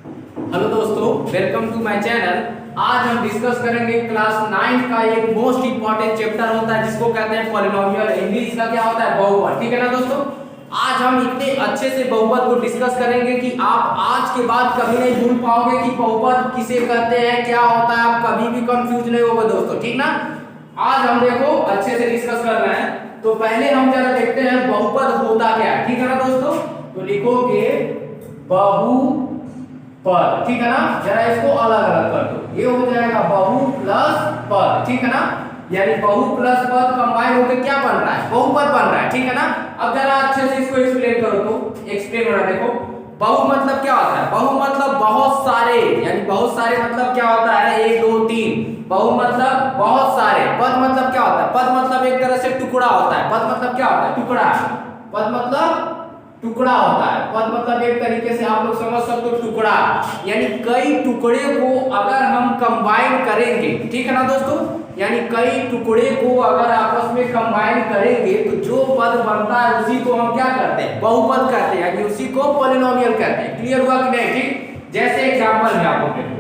Hello दोस्तों, welcome to my channel. आज हम डिस्कस करेंगे क्लास 9 का एक मोस्ट इंपॉर्टेंट चैप्टर होता है जिसको कहते हैं पॉलिनोमियल। इंग्लिश का क्या होता है? बहुपद। ठीक है ना दोस्तों, आज हम इतने अच्छे से बहुपद को डिस्कस करेंगे कि आप आज के बाद कभी नहीं भूल पाओगे कि बहुपद किसे कहते हैं, क्या होता है। आप कभी भी कंफ्यूज नहीं होगा दोस्तों, ठीक ना। आज हम देखो अच्छे से डिस्कस कर रहे हैं। तो पहले हम जरा देखते हैं बहुपद होता क्या है, ठीक है ना दोस्तों। तो लिखोगे बहुपद, ठीक है ना। जरा इसको अलग अलग कर दो, ये हो जाएगा बहु प्लस पद, ठीक है ना। यानी बहु प्लस पद कंबाइन होकर क्या बन रहा है? बहुपद बन रहा है, ठीक है ना। अब जरा अच्छे से इसको एक्सप्लेन करो। तो एक्सप्लेन हो रहा है, देखो बहु मतलब क्या होता है? बहु मतलब बहुत सारे, यानी बहुत सारे मतलब क्या होता है? 1 2 3। बहु मतलब बहुत सारे। पद मतलब क्या होता है? पद मतलब एक तरह से टुकड़ा होता है। पद मतलब क्या होता है? टुकड़ा। पद मतलब टुकड़ा होता है। पद मतलब एक तरीके से आप लोग समझ सकते हो, टुकड़ा। यानी कई टुकड़े को अगर हम कंबाइन करेंगे, ठीक है ना दोस्तों, यानी कई टुकड़े को अगर आपस में कंबाइन करेंगे तो जो पद बनता है उसी को हम क्या करते हैं? बहुपद कहते हैं, यानी उसी को पॉलिनोमियल कहते हैं। क्लियर हुआ कि नहीं? ठीक। जैसे एग्जांपल में आपको देखो,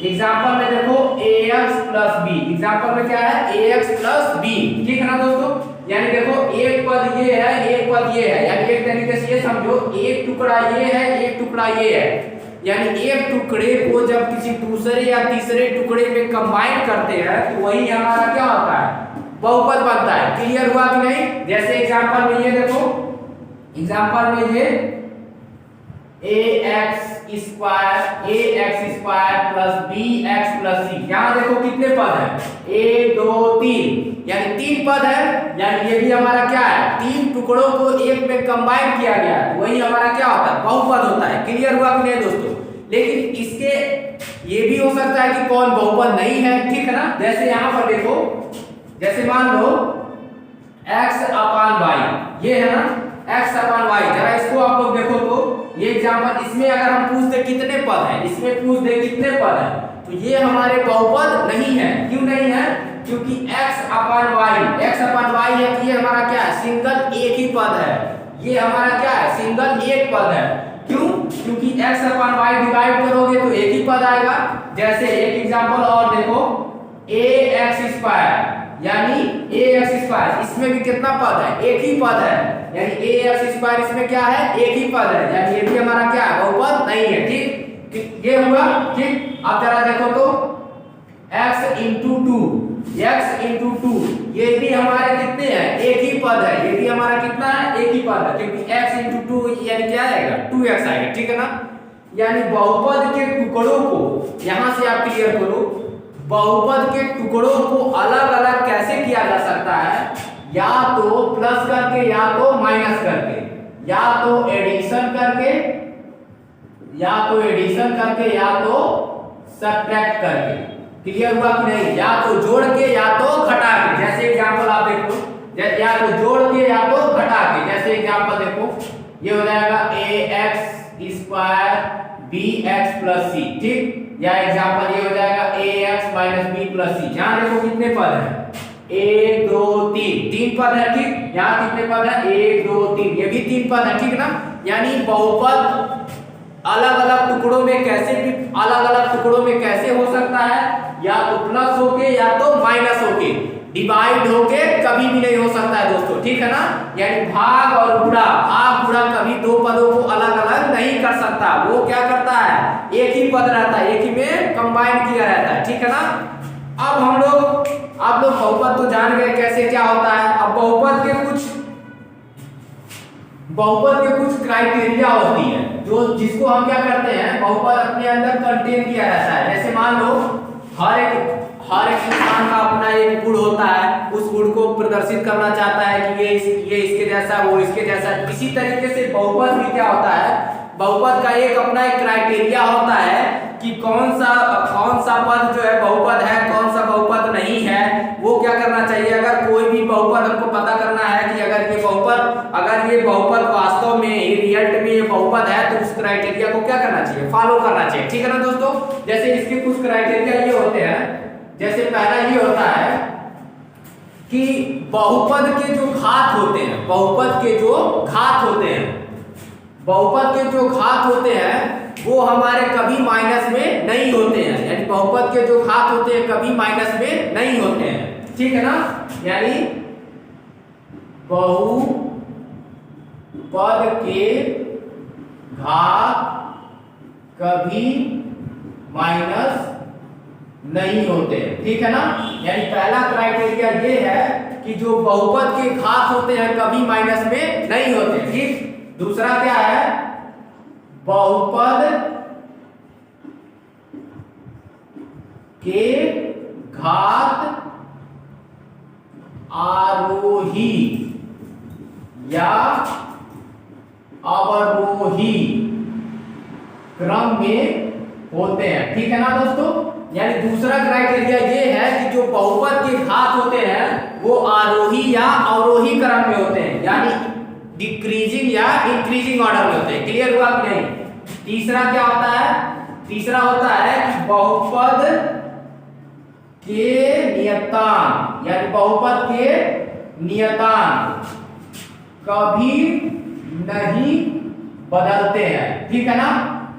एग्जांपल में देखो ax प्लस b। एग्जांपल में क्या है? ax प्लस b, ठीक है ना दोस्तों। यानी देखो एक पद ये है, एक पद ये है, यानी एक तरीके से ये समझो, एक टुकड़ा ये है, एक टुकड़ा ये है। यानी एक टुकड़े को जब किसी दूसरे या तीसरे टुकड़े में कंबाइन करते हैं तो वही हमारा क्या होता है? बहुपद बनता है। क्लियर हुआ कि नहीं? जैसे एग्जांपल में ये देखो, एग्जांपल में ये ax square plus bx plus c। यहाँ देखो कितने पद है? 1 2 3, यानी 3 पद है। यानी ये भी हमारा क्या है? 3 टुकड़ों को एक में कंबाइन किया गया है, वही हमारा क्या होता है? बहुपद होता है। क्लियर हुआ कि नहीं दोस्तों? लेकिन इसके ये भी हो सकता है कि कौन बहुपद नहीं है, ठीक है ना। जैसे यहाँ पर देखो, जैसे मान लो x अपान y, ये है ना x अपान y। जरा इसको आप लोग देखो तो ये एग्जांपल, इसमें अगर हम पूछ दे कितने पद हैं, इसमें पूछ दे कितने पद हैं, तो ये हमारे बहुपद नहीं है। क्यों नहीं है? क्योंकि x अपान y है, तो ये हमारा क्या है? सिंगल एक ही पद है। ये हमारा क्या है? सिंगल एक पद है। क्यों? क्योंकि x अपान y डिवाइड करोगे तो एक ही पद आएगा। जैसे एक एग्जांपल और देखो, ax स्क्वायर, यानी ax स्क्वायर, इसमें भी कितना पद है? एक ही पद है। यानी ax स्क्वायर इसमें क्या है? एक ही पद है, यानी ये भी हमारा क्या है? बहुपद नहीं है, ठीक। ये हुआ, ठीक। अब जरा देखो तो x इंटू टू, ये भी हमारे कितने हैं? एक ही पद है। ये भी हमारा कितना है? एक ही पद है, क्योंकि x इंटू टू यानी क्या आएगा? 2x आएगा, ठीक है ना। यानी बहुपद के टुकड़ों को यहां से आप क्लियर करो, बहुपद के टुकड़ों को अलग अलग कैसे किया जा सकता है? या तो प्लस करके, या तो माइनस करके, या तो एडिशन करके, या तो सब्ट्रैक्ट करके। क्लियर हुआ कि नहीं? या तो जोड़ के, या तो घटा के। जैसे एग्जांपल आप देखो, या तो जोड़ के या तो घटा के। जैसे एग्जांपल देखो, ये हो जाएगा ax square bx plus c, ठीक। या एग्जांपल ये हो जाएगा ax minus b plus c। यहाँ देखो कितने पद हैं? 1 2 3 पद है, ठीक। यहाँ कितने पद है? 1 2 3, ये भी 3 पद है, ठीक ना। यानी बहुपद अलग अलग टुकड़ों में कैसे भी, अलग अलग टुकड़ों में कैसे हो सकता है? या तो प्लस होके, या तो माइनस होके। डिवाइड होके कभी भी नहीं हो सकता है दोस्तों, ठीक है ना। यानी भाग और गुणा, कभी दो पदों को अलग अलग नहीं कर सकता। वो क्या करता है? एक ही पद रहता है, एक ही में कंबाइन किया रहता है, ठीक है ना। अब आप लोग बहुपद तो जान गए कैसे क्या होता है। अब बहुपद के कुछ क्राइटेरिया होती है, जो जिसको हम क्या करते हैं? बहुपद अपने अंदर कंटेन किया रहता है। जैसे मान लो हर एक इंसान का अपना एक गुण होता है, उस गुण को प्रदर्शित करना चाहता है कि ये इसके जैसा, वो इसके जैसा। इसी तरीके से बहुपद भी क्या होता है? बहुपद का एक अपना एक क्राइटेरिया होता है कि कौन सा पद जो है बहुपद है, कौन सा बहुपद नहीं है। वो क्या करना चाहिए? अगर कोई भी बहुपद हमको पता करना है कि अगर ये बहुपद वास्तव में रिजल्ट में ये बहुपद है, तो उस क्राइटेरिया को क्या करना चाहिए? फॉलो करना चाहिए, ठीक है ना दोस्तों। जैसे इसके कुछ क्राइटेरिया ये होते हैं। जैसे पहला ये होता है कि बहुपद के जो घात होते हैं, बहुपद के जो घात होते हैं वो हमारे कभी माइनस में नहीं होते हैं, यानी बहुपद के जो घात होते हैं कभी माइनस में नहीं होते हैं, ठीक है ना। यानी बहुपद के घात कभी माइनस नहीं होते, ठीक है ना। यानी पहला क्राइटेरिया ये है कि जो बहुपद के घात होते हैं कभी माइनस में नहीं होते, ठीक। दूसरा क्या है, बहुपद के घात आरोही या अवरोही क्रम में होते हैं, ठीक है ना दोस्तों। यानी दूसरा क्राइटेरिया ये है कि जो बहुपद के घात होते हैं वो आरोही या अवरोही क्रम में होते हैं, यानी डिक्रीजिंग या इंक्रीजिंग ऑर्डर में होते हैं। क्लियर हुआ कि नहीं। तीसरा क्या होता है, तीसरा होता है कि बहुपद के नियतांक, यानी बहुपद के नियतांक कभी नहीं बदलते हैं, ठीक है ना।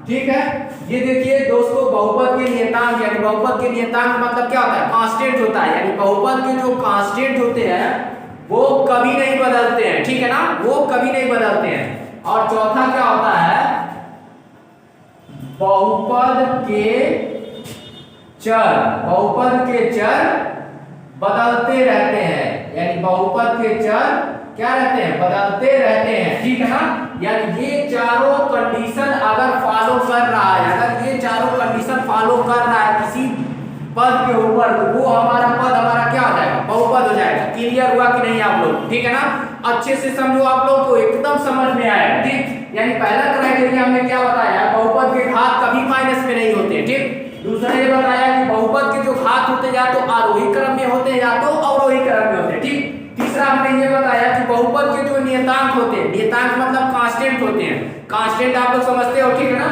ठीक है, ये देखिए दोस्तों, बहुपद के नियतांक, यानी बहुपद के नियतांक मतलब क्या होता है, कांस्टेंट होता है, यानी बहुपद के जो कांस्टेंट होते हैं वो कभी नहीं बदलते हैं, ठीक है ना, वो कभी नहीं बदलते हैं। और चौथा क्या होता है, बहुपद के चर, बहुपद के चर बदलते रहते हैं, यानी बहुपद के चर क्या रहते हैं, बदलते रहते हैं, ठीक है ना। यानी ये चारों कंडीशन अगर फॉलो कर रहा है, अगर ये चारों कंडीशन फॉलो कर रहा है किसी पद के ऊपर, तो वो हमारा पद हमारा क्या हो जाएगा, बहुपद हो जाएगा। क्लियर हुआ कि नहीं आप लोग, ठीक है ना। अच्छे से समझो, आप लोग को एकदम समझ में आएगा, ठीक। यानी पहला क्राइटेरिया हमने क्या बताया, बहुपद के घात कभी माइनस में नहीं होते, ठीक। दूसरा ये बताया कि बहुपद के जो घात होते या तो आरोही क्रम में होते हैं या तो अवरोही क्रम में होते हैं, ठीक। तीसरा हमने ये बताया कि बहुपद के जो नियतांक होते हैं, नियतांक मतलब कांस्टेंट होते हैं, कांस्टेंट आप लोग समझते हो, ठीक है ना।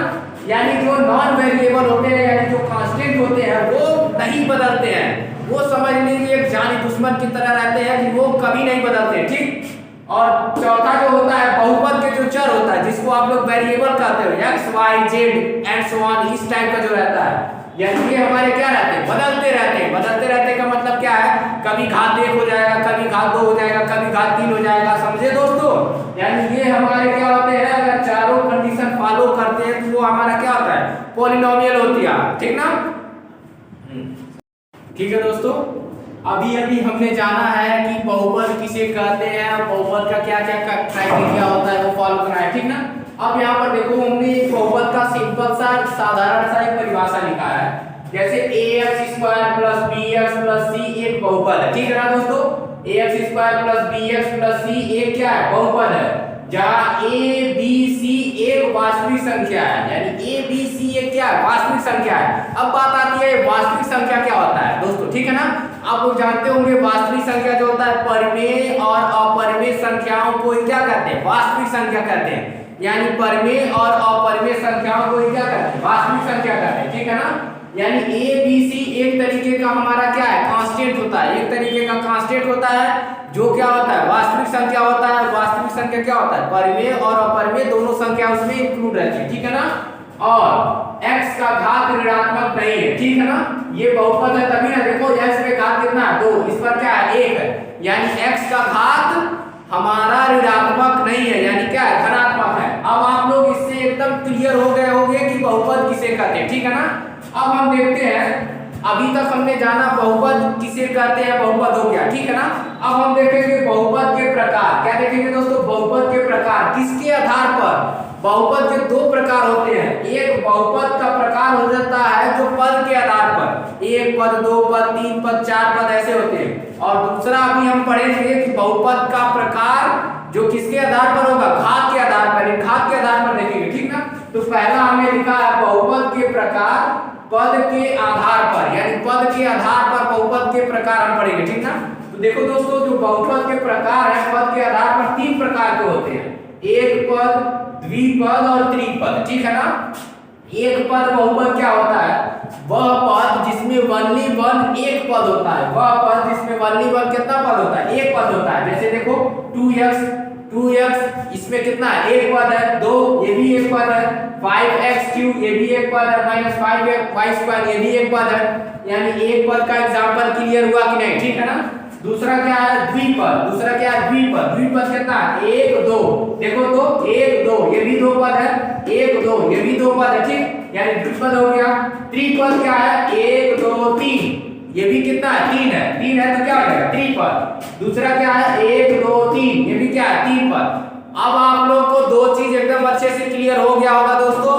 यानी जो नॉन वेरिएबल होते हैं, यानी जो कांस्टेंट होते हैं वो नहीं बदलते हैं, वो समझ लीजिए एक जानी दुश्मन की तरह रहते हैं कि वो कभी नहीं बदलते, ठीक। और चौथा जो होता है, बहुपद के जो चर होता है जिसको आप लोग वेरिएबल कहते हो, X Y Z and so on, इस टाइप का जो रहता है, यानी ये हमारे क्या रहते हैं, बदलते रहते हैं। बदलते रहते का मतलब क्या है, कभी घात 1 हो जाएगा, कभी घात 2 हो जाएगा, कभी घात 3 हो जाएगा, समझे दोस्तों। यानी ये हमारे क्या होते हैं, अगर चारों कंडीशन फॉलो करते हैं तो वो हमारा क्या होता है, पॉलिनोमियल होती है, ठीक ना। ठीक है दोस्तों, अभी हमने जाना है कि बहुपद किसे कहते हैं, बहुपद का क्या क्या क्राइटेरिया होता है वो फॉलो करना है, ठीक ना। अब यहाँ पर देखो, हमने बहुपद का सिंपल सा साधारण सा एक परिभाषा लिखा है, जैसे ax² + bx + c एक बहुपद है, ठीक है ना दोस्तों। ax² + bx + c एक क्या है, बहुपद है, जहां a b c एक वास्तविक संख्या है, यानी a b c एक क्या है, वास्तविक संख्या है। अब बात आती है वास्तविक संख्या क्या होता है दोस्तों, ठीक है ना। आप लोग जानते होंगे वास्तविक संख्या जो होता है, परिमेय और अपरिमेय संख्याओं को क्या कहते हैं, वास्तविक संख्या कहते हैं। यानी परिमेय और अपरिमेय संख्याओं को क्या कहते हैं, वास्तविक संख्या कहते हैं, ठीक है ना। यानी a b c एक तरीके का हमारा क्या है, कांस्टेंट होता है, एक तरीके का कांस्टेंट होता है जो क्या होता है, वास्तविक संख्या होता है। वास्तविक संख्या क्या होता है, परिमेय और अपरिमेय दोनों संख्या उसमें इंक्लूड रहती है, ठीक है ना। और x का घात ऋणात्मक नहीं है, ठीक है ना। ये बहुपद है तभी ना, देखो x पे घात कितना है, 2, इस पर क्या है, 1 है, यानी x का घात हमारा ऋणात्मक नहीं है, यानी क्या है, धनात्मक है। अब आप लोग इससे एकदम क्लियर हो गए होंगे कि बहुपद किसे कहते हैं, ठीक है ना। अब हम देखते हैं, अभी तक हमने जाना बहुपद किसे कहते हैं, बहुपद हो गया, ठीक है ना। अब हम देखेंगे बहुपद के प्रकार, क्या देखेंगे दोस्तों, बहुपद के प्रकार किसके आधार पर। बहुपद के 2 प्रकार होते हैं, एक बहुपद का प्रकार हो जाता है जो पद के आधार पर, 1 पद 2 पद 3 पद 4 पद ऐसे होते हैं। और दूसरा अभी हम पढ़ेंगे कि बहुपद का प्रकार जो किसके आधार पर होगा, घात के आधार पर, घात के आधार पर देखेंगे, ठीक ना। तो पहला हमने लिखा है बहुपद के प्रकार पद के आधार पर, यानी पद के आधार पर बहुपद के प्रकार हम पढ़ेंगे, ठीक ना। तो देखो दोस्तों, जो बहुपद के प्रकार है पद के आधार पर 3 प्रकार के होते हैं, एक पद, द्विपद और त्रिपद, ठीक है ना। एक पद बहुपद क्या होता है, वह पद जिसमें only one एक पद होता है, वह पद जिसमें only one कितना पद होता है, एक पद होता है। जैसे देखो 2x 2x इसमें कितना है, एक पद है, 2 ये भी एक पद है, 5x³ ये भी एक पद है, -5y² ये भी एक पद है। यानी एक पद का एग्जांपल क्लियर हुआ कि नहीं, ठीक है ना। दूसरा क्या है, द्विपद। दूसरा क्या है, द्विपद। द्विपद कितना है, 1 2, देखो तो 1 2 ये भी दो पद है, 1 2 ये भी दो पद है, ठीक, यानी द्विपद हो गया। त्रिपद क्या है, 1 2 3 ये भी कितना है, 3 है, 3 है तो क्या हो जाएगा, त्रिपद। दूसरा क्या है, 1 2 3 ये भी क्या है, 3 पद। अब आप लोग को दो चीज एकदम अच्छे से क्लियर हो गया होगा दोस्तों,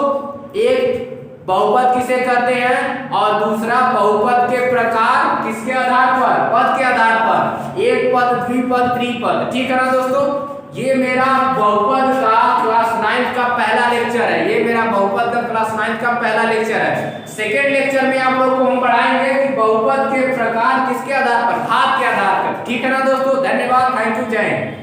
एक बहुपद किसे कहते हैं और दूसरा बहुपद के प्रकार किसके आधार पर, पद के आधार पर, एक पद, द्विपद, त्रिपद, ठीक है ना दोस्तों। ये मेरा बहुपद का क्लास 9 का पहला लेक्चर है, ये मेरा बहुपद का क्लास 9 का पहला लेक्चर है। सेकेंड लेक्चर में आप लोग को हम पढ़ाएंगे कि बहुपद के प्रकार किसके आधार पर, घात के आधार पर, ठीक है ना दोस्तों। धन्यवाद, थैंक यू, जय हिंद।